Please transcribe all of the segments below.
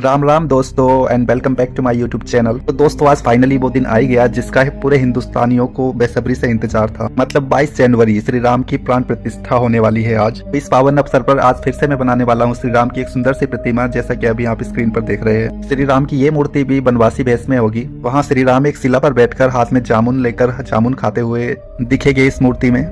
राम राम दोस्तों and welcome back to my YouTube channel. तो दोस्तों आज फाइनली वो दिन आ ही गया जिसका पूरे हिंदुस्तानियों को बेसब्री से इंतजार था। मतलब 22 जनवरी श्री राम की प्राण प्रतिष्ठा होने वाली है आज। इस पावन अवसर पर आज फिर से मैं बनाने वाला हूँ श्री राम की एक सुंदर सी प्रतिमा, जैसा कि अभी आप स्क्रीन पर देख रहे हैं। श्री राम की ये मूर्ति भी बनवासी भेष में होगी। वहाँ श्री राम एक शिला पर बैठकर हाथ में जामुन लेकर जामुन खाते हुए दिखेंगे इस मूर्ति में।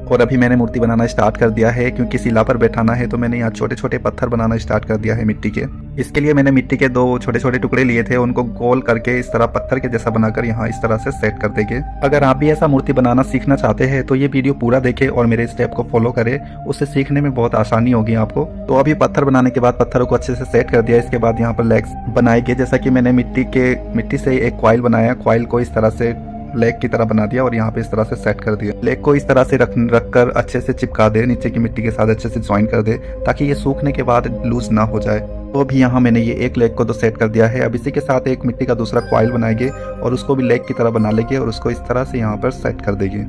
और अभी मैंने मूर्ति बनाना स्टार्ट कर दिया है, क्योंकि शिला पर बैठाना है तो मैंने यहाँ छोटे छोटे पत्थर बनाना स्टार्ट कर दिया है मिट्टी के। इसके लिए मैंने मिट्टी के 2 छोटे छोटे टुकड़े लिए थे, उनको गोल करके इस तरह पत्थर के जैसा बनाकर यहाँ इस तरह से सेट कर देंगे। अगर आप भी ऐसा मूर्ति बनाना सीखना चाहते हैं तो ये वीडियो पूरा देखें और मेरे स्टेप को फॉलो करें, उससे सीखने में बहुत आसानी होगी आपको। तो अभी पत्थर बनाने के बाद पत्थरों को अच्छे से सेट कर दिया। इसके बाद यहाँ पर लेग्स बनाएंगे, जैसा कि मैंने मिट्टी से एक कॉइल बनाया, कॉइल को इस तरह से लेग की तरह बना दिया और यहाँ पे इस तरह से सेट कर दिया। लेग को इस तरह से रख कर अच्छे से चिपका दे, नीचे की मिट्टी के साथ अच्छे से ज्वाइन कर दे ताकि ये सूखने के बाद लूज ना हो जाए। तो अभी यहाँ मैंने ये एक लेग को तो सेट कर दिया है। अब इसी के साथ एक मिट्टी का दूसरा कॉइल बनाएंगे और उसको भी लेग की तरह बना लेंगे और उसको इस तरह से यहाँ पर सेट कर देंगे।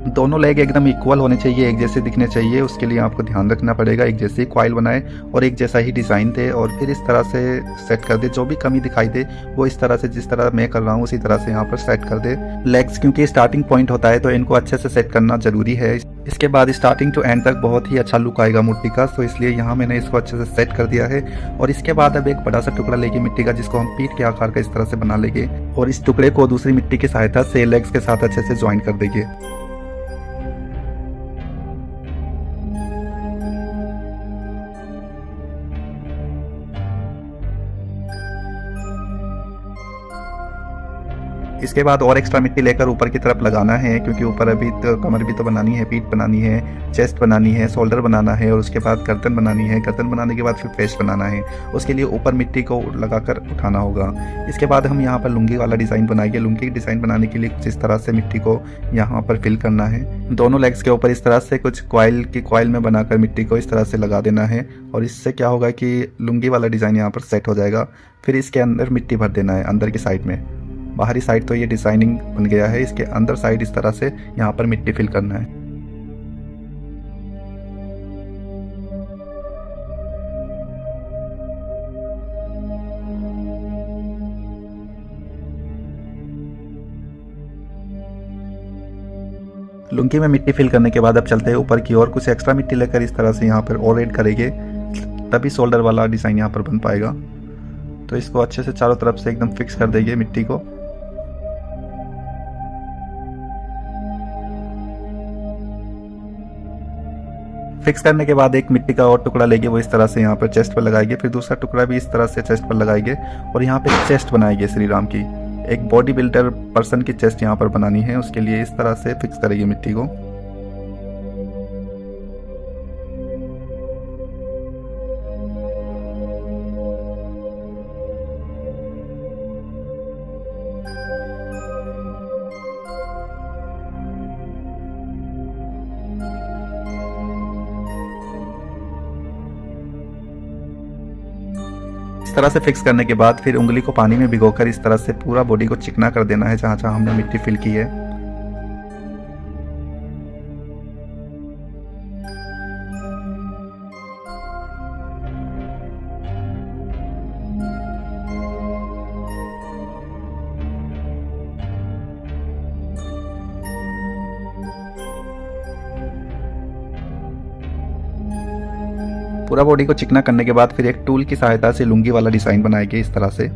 दोनों लेग एकदम इक्वल होने चाहिए, एक जैसे दिखने चाहिए। उसके लिए आपको ध्यान रखना पड़ेगा, एक जैसे ही कॉइल बनाए और एक जैसा ही डिज़ाइन दे और फिर इस तरह से सेट कर दे। जो भी कमी दिखाई दे वो इस तरह से, जिस तरह मैं कर रहा हूँ उसी तरह से यहाँ पर सेट कर दे। लेग्स क्योंकि स्टार्टिंग पॉइंट होता है तो इनको अच्छे से सेट करना जरूरी है। इसके बाद स्टार्टिंग टू एंड तक बहुत ही अच्छा लुक आएगा मूर्ति का, तो इसलिए यहाँ मैंने इसको अच्छे से सेट कर दिया है। और इसके बाद अब एक बड़ा सा टुकड़ा लेके मिट्टी का, जिसको हम पीठ के आकार का इस तरह से बना लेंगे और इस टुकड़े को दूसरी मिट्टी की सहायता से लेग्स के साथ अच्छे से ज्वाइन कर देंगे। इसके बाद और एक्स्ट्रा मिट्टी लेकर ऊपर की तरफ लगाना है, क्योंकि ऊपर अभी तो कमर भी तो बनानी है, पीठ बनानी है, चेस्ट बनानी है, शोल्डर बनाना है और उसके बाद गर्दन बनानी है। गर्दन बनाने के बाद फिर फेस बनाना है, उसके लिए ऊपर मिट्टी को लगाकर उठाना होगा। इसके बाद हम यहाँ पर लुंगी वाला डिज़ाइन बनाएंगे। लुंगी की डिज़ाइन बनाने के लिए कुछ इस तरह से मिट्टी को यहाँ पर फिल करना है। दोनों लेग्स के ऊपर इस तरह से कुछ कॉइल में बनाकर मिट्टी को इस तरह से लगा देना है और इससे क्या होगा कि लुंगी वाला डिज़ाइन यहाँ पर सेट हो जाएगा। फिर इसके अंदर मिट्टी भर देना है, अंदर की साइड में। बाहरी साइड तो ये डिजाइनिंग बन गया है, इसके अंदर साइड इस तरह से यहाँ पर मिट्टी फिल करना है। लुंगी में मिट्टी फिल करने के बाद अब चलते हैं ऊपर की ओर। कुछ एक्स्ट्रा मिट्टी लेकर इस तरह से यहाँ पर और ऐड करेंगे, तभी शोल्डर वाला डिज़ाइन यहाँ पर बन पाएगा। तो इसको अच्छे से चारों तरफ से एकदम फिक्स कर देंगे मिट्टी को। फिक्स करने के बाद एक मिट्टी का और टुकड़ा लेंगे, वो इस तरह से यहाँ पर चेस्ट पर लगाएंगे। फिर दूसरा टुकड़ा भी इस तरह से चेस्ट पर लगाएंगे और यहाँ पे चेस्ट बनाएंगे श्री राम की। एक बॉडी बिल्डर पर्सन की चेस्ट यहाँ पर बनानी है, उसके लिए इस तरह से फिक्स करेंगे मिट्टी को। इस तरह से फिक्स करने के बाद फिर उंगली को पानी में भिगोकर इस तरह से पूरा बॉडी को चिकना कर देना है, जहाँ जहाँ हमने मिट्टी फिल की है। पूरा बॉडी को चिकना करने के बाद फिर एक टूल की सहायता से लुंगी वाला डिजाइन बनाएंगे इस तरह से।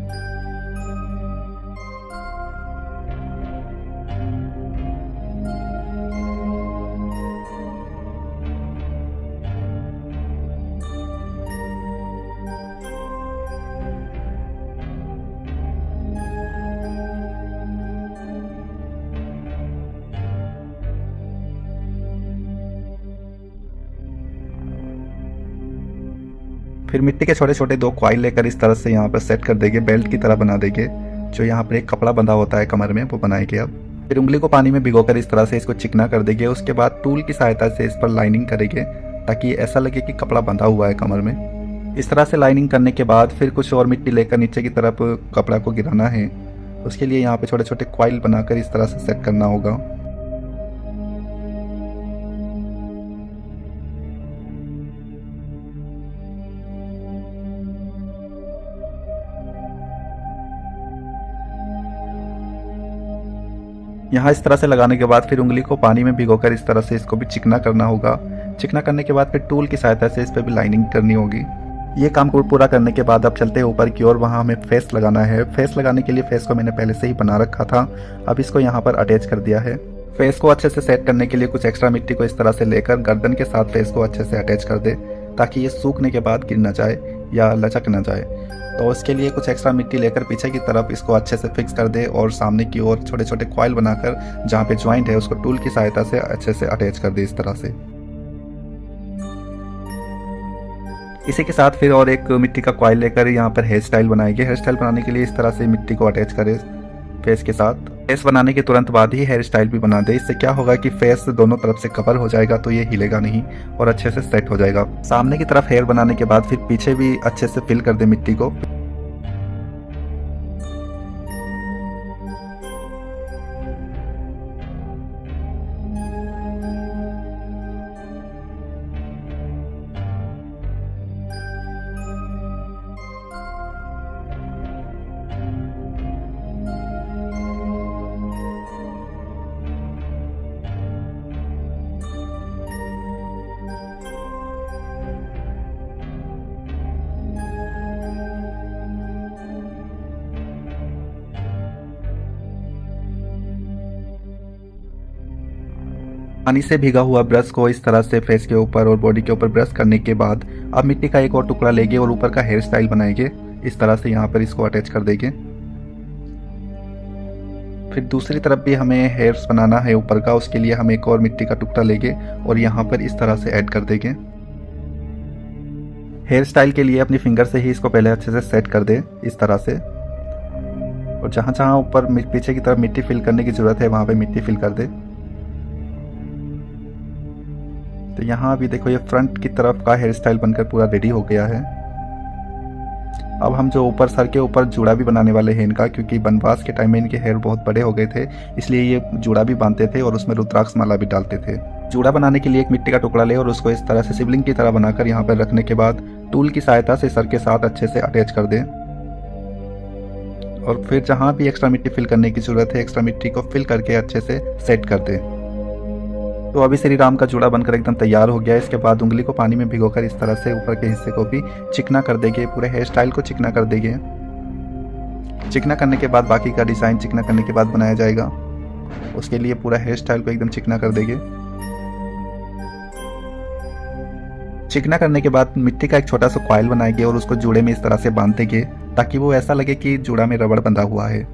फिर मिट्टी के छोटे छोटे 2 कॉइल लेकर इस तरह से यहाँ पर सेट कर देंगे, बेल्ट की तरह बना देंगे। जो यहाँ पर एक कपड़ा बंधा होता है कमर में, वो बनाएंगे। अब फिर उंगली को पानी में भिगोकर इस तरह से इसको चिकना कर देंगे। उसके बाद टूल की सहायता से इस पर लाइनिंग करेंगे ताकि ऐसा लगे कि कपड़ा बंधा हुआ है कमर में। इस तरह से लाइनिंग करने के बाद फिर कुछ और मिट्टी लेकर नीचे की तरफ कपड़ा को गिराना है। उसके लिए यहाँ पे छोटे छोटे कॉइल बनाकर इस तरह से सेट करना होगा। यहाँ इस तरह से लगाने के बाद फिर उंगली को पानी में भिगोकर इस तरह से इसको भी चिकना करना होगा। चिकना करने के बाद फिर टूल की सहायता से इस पर भी लाइनिंग करनी होगी। ये काम को पूरा करने के बाद अब चलते हैं ऊपर की ओर, वहाँ हमें फेस लगाना है। फेस लगाने के लिए फेस को मैंने पहले से ही बना रखा था, अब इसको यहाँ पर अटैच कर दिया है। फेस को अच्छे से सेट करने के लिए कुछ एक्स्ट्रा मिट्टी को इस तरह से लेकर गर्दन के साथ फेस को अच्छे से अटैच कर दे, ताकि ये सूखने के बाद गिर ना जाए या लचक ना जाए। तो इसके लिए कुछ एक्स्ट्रा मिट्टी लेकर पीछे की तरफ इसको अच्छे से फिक्स कर दे और सामने की ओर छोटे छोटे कॉइल बनाकर जहाँ पे ज्वाइंट है उसको टूल की सहायता से अच्छे से अटैच कर दे इस तरह से। इसी के साथ फिर और एक मिट्टी का कॉइल लेकर यहाँ पर हेयर स्टाइल बनाएंगे। हेयर स्टाइल बनाने के लिए इस तरह से मिट्टी को अटैच करें फेस के साथ। फेस बनाने के तुरंत बाद ही हेयर स्टाइल भी बना दे। इससे क्या होगा कि फेस दोनों तरफ से कवर हो जाएगा, तो ये हिलेगा नहीं और अच्छे से सेट हो जाएगा। सामने की तरफ हेयर बनाने के बाद फिर पीछे भी अच्छे से फिल कर दे मिट्टी को। पानी से भीगा हुआ ब्रश को इस तरह से फेस के ऊपर और बॉडी के ऊपर ब्रश करने के बाद अब मिट्टी का एक और टुकड़ा लेंगे और ऊपर का हेयर स्टाइल बनाएंगे। इस तरह से यहाँ पर इसको अटैच कर देंगे। फिर दूसरी तरफ भी हमें हेयर्स बनाना है ऊपर का, उसके लिए हम एक और मिट्टी का टुकड़ा लेंगे और यहाँ पर इस तरह से ऐड कर देंगे। हेयर स्टाइल के लिए अपनी फिंगर से ही इसको पहले अच्छे से सेट कर दे इस तरह से, और जहाँ जहाँ ऊपर पीछे की तरफ मिट्टी फिल करने की जरूरत है वहाँ पे मिट्टी फिल कर दे। तो यहाँ अभी देखो ये फ्रंट की तरफ का हेयर स्टाइल बनकर पूरा रेडी हो गया है। अब हम जो ऊपर सर के ऊपर जूड़ा भी बनाने वाले हैं इनका, क्योंकि वनवास के टाइम में इनके हेयर बहुत बड़े हो गए थे, इसलिए ये जूड़ा भी बांधते थे और उसमें रुद्राक्ष माला भी डालते थे। जूड़ा बनाने के लिए एक मिट्टी का टुकड़ा ले और उसको इस तरह से शिवलिंग की तरह बनाकर यहाँ पर रखने के बाद टूल की सहायता से सर के साथ अच्छे से अटैच कर दें। और फिर जहाँ भी एक्स्ट्रा मिट्टी फिल करने की जरूरत है एक्स्ट्रा मिट्टी को फिल करके अच्छे से सेट कर दें। तो अभी श्री राम का जूड़ा बनकर एकदम तैयार हो गया। इसके बाद उंगली को पानी में भिगोकर इस तरह से ऊपर के हिस्से को भी चिकना कर देंगे, पूरे हेयर स्टाइल को चिकना कर देंगे। चिकना करने के बाद बाकी का डिज़ाइन चिकना करने के बाद बनाया जाएगा। उसके लिए पूरा हेयर स्टाइल को एकदम चिकना कर देंगे। चिकना करने के बाद मिट्टी का एक छोटा सा कॉइल बनाएंगे और उसको जूड़े में इस तरह से बांध देंगे, ताकि वो ऐसा लगे कि जूड़ा में रबड़ बंधा हुआ है।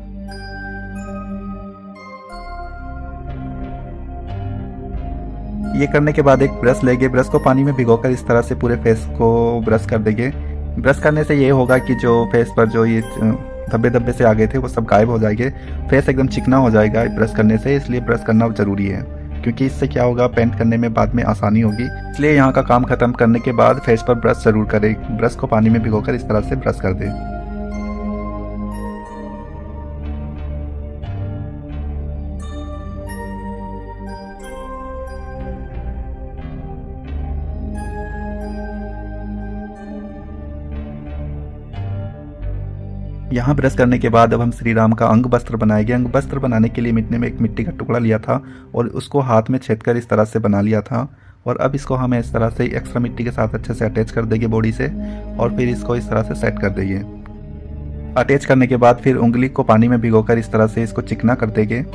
ये करने के बाद एक ब्रश लेंगे, ब्रश को पानी में भिगोकर इस तरह से पूरे फेस को ब्रश कर देंगे। ब्रश करने से ये होगा कि जो फेस पर जो ये धब्बे धब्बे से आ गए थे वो सब गायब हो जाएंगे, फेस एकदम चिकना हो जाएगा ब्रश करने से। इसलिए ब्रश करना ज़रूरी है, क्योंकि इससे क्या होगा पेंट करने में बाद में आसानी होगी। इसलिए यहाँ का काम खत्म करने के बाद फेस पर ब्रश जरूर करें। ब्रश को पानी में भिगोकर इस तरह से ब्रश कर दें। यहाँ ब्रश करने के बाद अब हम श्री राम का अंग वस्त्र बनाएंगे। अंग वस्त्र बनाने के लिए में एक मिट्टी का टुकड़ा लिया था और उसको हाथ में छेद कर इस तरह से बना लिया था। और अब इसको हम इस तरह से एक्स्ट्रा मिट्टी के साथ अच्छे से अटैच कर देंगे बॉडी से, और फिर इसको इस तरह से सेट कर देंगे। अटैच करने के बाद फिर उंगली को पानी में भिगोकर इस तरह से इसको चिकना कर देंगे।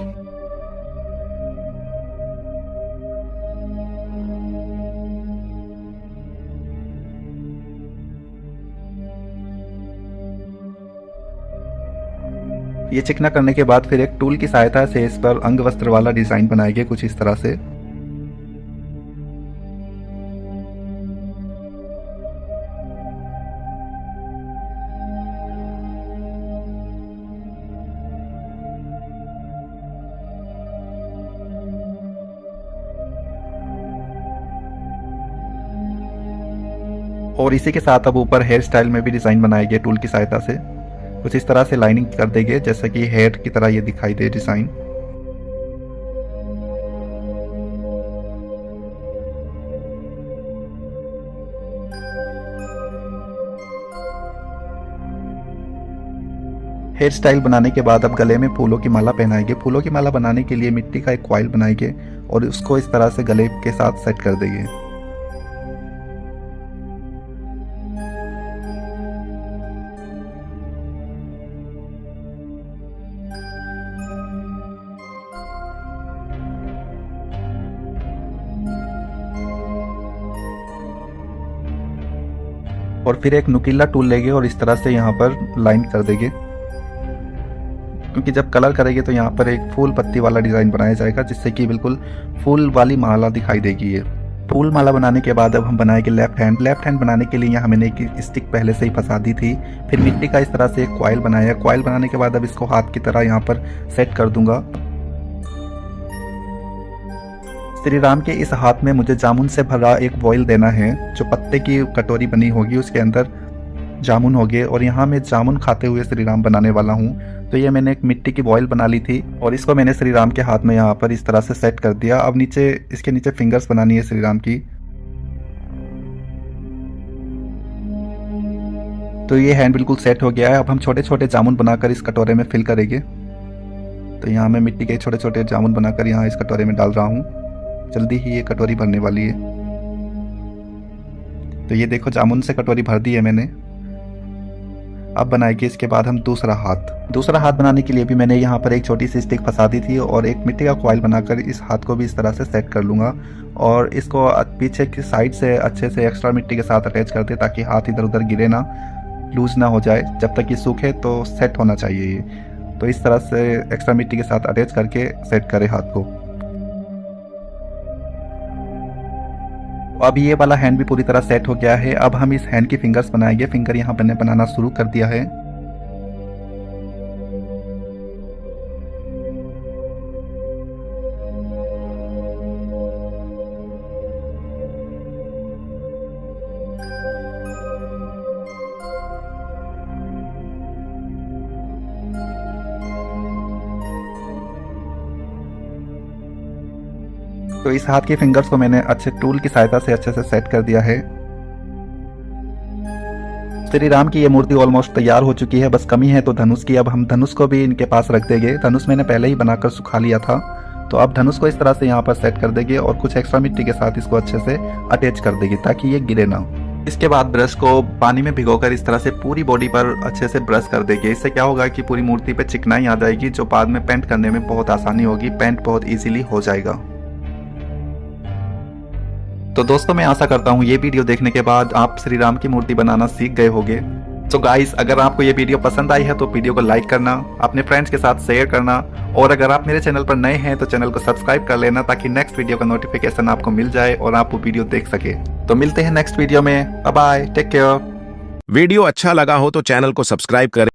ये चिकना करने के बाद फिर एक टूल की सहायता से इस पर अंग वस्त्र वाला डिजाइन बनाएंगे कुछ इस तरह से। और इसी के साथ अब ऊपर हेयर स्टाइल में भी डिजाइन बनाएंगे टूल की सहायता से। कुछ इस तरह से लाइनिंग कर देंगे जैसा कि हेयर की तरह ये दिखाई दे डिजाइन। हेयर स्टाइल बनाने के बाद अब गले में फूलों की माला पहनाएंगे। फूलों की माला बनाने के लिए मिट्टी का एक कॉइल बनाएंगे और उसको इस तरह से गले के साथ सेट कर देंगे। और फिर एक नुकीला टूल लेंगे और इस तरह से यहाँ पर लाइन कर देंगे, क्योंकि जब कलर करेंगे तो यहाँ पर एक फूल पत्ती वाला डिज़ाइन बनाया जाएगा, जिससे कि बिल्कुल फूल वाली माला दिखाई देगी। ये फूल माला बनाने के बाद अब हम बनाएंगे लेफ्ट हैंड। लेफ्ट हैंड बनाने के लिए यहाँ मैंने एक स्टिक पहले से ही फंसा दी थी, फिर मिट्टी का इस तरह से एक कॉइल बनाया। कॉइल बनाने के बाद अब इसको हाथ की तरह यहाँ पर सेट कर दूंगा। श्री राम के इस हाथ में मुझे जामुन से भरा एक बॉयल देना है। जो पत्ते की कटोरी बनी होगी उसके अंदर जामुन होंगे और यहाँ मैं जामुन खाते हुए श्री राम बनाने वाला हूँ। तो ये मैंने एक मिट्टी की बॉयल बना ली थी और इसको मैंने श्री राम के हाथ में यहाँ पर इस तरह से सेट कर दिया। अब नीचे इसके नीचे फिंगर्स बनानी है श्री राम की। तो ये हैंड बिल्कुल सेट हो गया है। अब हम छोटे छोटे जामुन बनाकर इस कटोरे में फिल करेंगे। तो यहाँ मैं मिट्टी के छोटे छोटे जामुन बनाकर यहाँ इस कटोरे में डाल रहा हूँ। जल्दी ही ये कटोरी भरने वाली है। तो ये देखो जामुन से कटोरी भर दी है मैंने। अब बनाएंगे इसके बाद हम दूसरा हाथ बनाने के लिए भी मैंने यहाँ पर एक छोटी सी स्टिक फंसा दी थी और एक मिट्टी का कॉइल बनाकर इस हाथ को भी इस तरह से सेट कर लूँगा और इसको पीछे की साइड से अच्छे से एक्स्ट्रा मिट्टी के साथ अटैच कर दे, ताकि हाथ इधर उधर गिरे ना, लूज ना हो जाए। जब तक ये सूखे तो सेट होना चाहिए ये। तो इस तरह से एक्स्ट्रा मिट्टी के साथ अटैच करके सेट करें हाथ को। अब ये वाला हैंड भी पूरी तरह सेट हो गया है। अब हम इस हैंड की फिंगर्स बनाएंगे। फिंगर यहाँ मैंने बनाना शुरू कर दिया है। तो इस हाथ के फिंगर्स को मैंने अच्छे टूल की सहायता से अच्छे से सेट कर दिया है। श्री राम की ये मूर्ति ऑलमोस्ट तैयार हो चुकी है, बस कमी है तो धनुष की। अब हम धनुष को भी इनके पास रख देंगे। धनुष मैंने पहले ही बनाकर सुखा लिया था। तो अब धनुष को इस तरह से यहाँ पर सेट कर देंगे और कुछ एक्स्ट्रा मिट्टी के साथ इसको अच्छे से अटैच कर देंगे ताकि ये गिरे ना। इसके बाद ब्रश को पानी में भिगोकर इस तरह से पूरी बॉडी पर अच्छे से ब्रश कर देंगे। इससे क्या होगा कि पूरी मूर्ति पे चिकनाई आ जाएगी, जो बाद में पेंट करने में बहुत आसानी होगी। पेंट बहुत ईजिली हो जाएगा। तो दोस्तों मैं आशा करता हूँ ये वीडियो देखने के बाद आप श्री राम की मूर्ति बनाना सीख गए होंगे। तो गाइस, अगर आपको ये वीडियो पसंद आई है तो वीडियो को लाइक करना, अपने फ्रेंड्स के साथ शेयर करना और अगर आप मेरे चैनल पर नए हैं तो चैनल को सब्सक्राइब कर लेना, ताकि नेक्स्ट वीडियो का नोटिफिकेशन आपको मिल जाए और आप वो वीडियो देख सके। तो मिलते हैं नेक्स्ट वीडियो में। Bye bye, take care. Video अच्छा लगा हो तो चैनल को सब्सक्राइब करें।